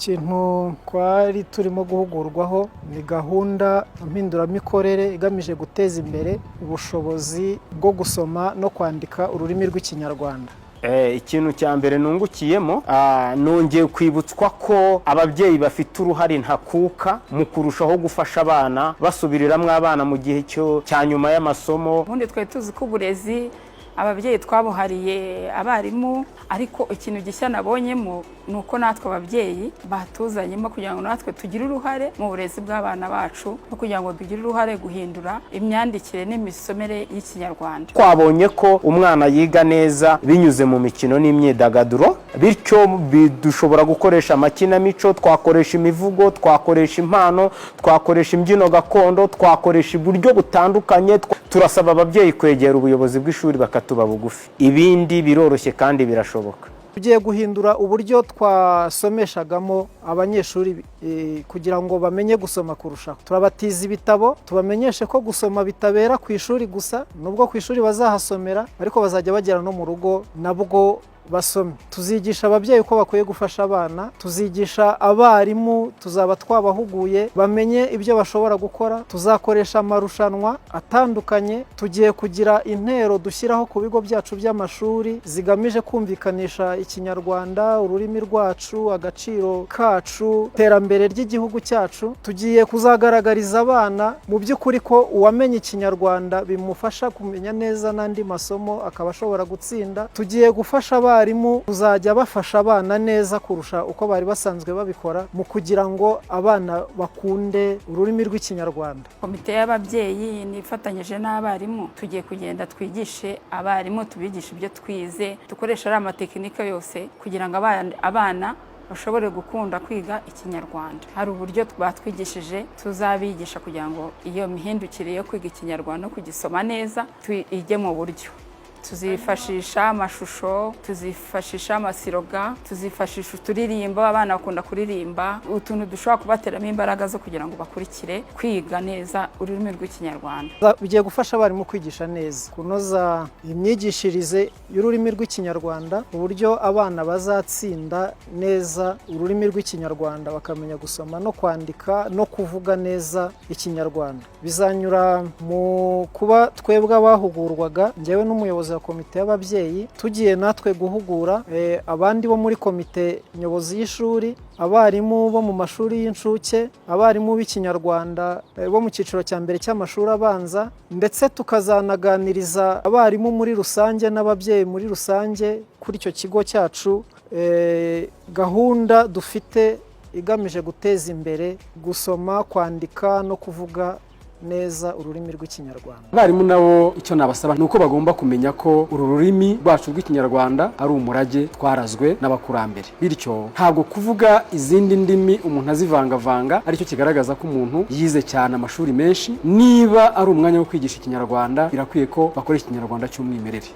ikintu twari turimo guhugurwaho ni gahunda mpinduramikorere igamije guteza imbere ubushobozi bwo gusoma no kwandika ururimi rw'ikinyarwanda. Ikintu cya mbere nungukiyemo nongeye kwibutswa ko ababyeyi bafite uruhare ntakuka mu kurushaho gufasha abana basubiriramwe abana mu gihe cya nyuma y'amasomo. Ubundi twari tuzi ko uburezi ababyeyi twabuhariye abarimu, ariko ikintu gishya nabonyemo nuko natwe ababyeyi batuzanyemo kugira ngo natwe tugire uruhare mu burezi bw'abana bacu no kugira ngo tugire uruhare guhindura imyandikire n'imisomere y'ikinyarwanda. Twabonye ko umwana yiga neza binyuze mu mikino n'imyidagaduro, bityo dushobora gukoresha amakinamico, twakoresha imivugo, twakoresha impano, twakoresha imbyino gakondo, twakoresha uburyo butandukanye. Turasaba ababyeyi kwegera ubuyobozi bw'ishuri bakatuba bugufi. Ibindi biroroshye kandi birashoboka. Tugiye guhindura uburyo twasomeshagamo abanyeshuri kugira ngo bamenye gusoma kurushaho. Turabatiza ibitabo, tubamenyeshe ko gusoma bitabera ku ishuri gusa, nubwo ku ishuri bazahasomera ariko bazajya bagera no mu rugo nabwo basome. Tuzigisha ababyeyi uko bakwiye gufasha abana, tuzigisha abarimu, tuzaba twabahuguye bamenye ibyo bashobora gukora. Tuzakoresha amarushanwa atandukanye, tugiye kugira intero dushyiraho ku bigo byacu by'amashuri zigamije kumvikanisha ikinyarwanda, ururimi rwacu, agaciro kacu, iterambere ry'igihugu cyacu. Tugiye kuzagaragariza abana mu by'ukuri ko uwamenye ikinyarwanda bimufasha kumenya neza n'andi masomo akaba ashobora gutsinda. Tugiye gufasha abarimu kuzajya bafasha abana neza kurusha uko bari basanzwe babikora mu kugira ngo abana bakunde ururimi rw'ikinyarwanda. Komite y'ababyeyi nifatanyije n'abarimu tugiye kugenda twigishe abarimu, tubigisha ibyo twize, dukoresha ari amatekinika yose kugira ngo abana bashobore gukunda kwiga ikinyarwanda. Hari uburyo batwigishije tuzabigisha kugira ngo iyo mihindukire yo kwiga ikinyarwanda no kugisoma neza ijye mu buryo. Tuzifashisha amashusho, tuzifashisha amasiroga, tuzifashisha uturirimbo, abana bakunda kuririmba, utuntu dushobora kubateramo imbaraga zo kugira ngo bakurikire kwiga neza ururimi rw'ikinyarwanda. Bigiye gufasha abarimu kwigisha neza, kunoza imyigishirize y'ururimi rw'ikinyarwanda, uburyo abana bazatsinda neza ururimi rw'ikinyarwanda bakamenya gusoma no kwandika no kuvuga neza ikinyarwanda. Bizanyura mu kuba twebwe abahugurwaga, njyewe n'umuyobozi wa komite y'ababyeyi, tugiye natwe guhugura abandi bo muri komite nyobozi y'ishuri, abarimu bo mu mashuri y'incuke, abarimu b'ikinyarwanda bo mu cyiciro cya mbere cy'amashuri abanza, ndetse tukazanaganiriza abarimu muri rusange n'ababyeyi muri rusange kuri icyo kigo cyacu gahunda dufite igamije guteza imbere gusoma, kwandika no kuvuga neza ururimi rw'ikinyarwanda. Abarimu nabo icyo nabasaba ni uko bagomba kumenya ko uru rurimi rwacu rw'ikinyarwanda ari umurage twarazwe n'abakurambere, bityo ntabwo kuvuga izindi ndimi umuntu azivangavanga aricyo kigaragaza ko umuntu yize cyane amashuri menshi. Niba ari umwanya wo kwigisha ikinyarwanda birakwiye ko bakoresha ikinyarwanda cy'umwimerere.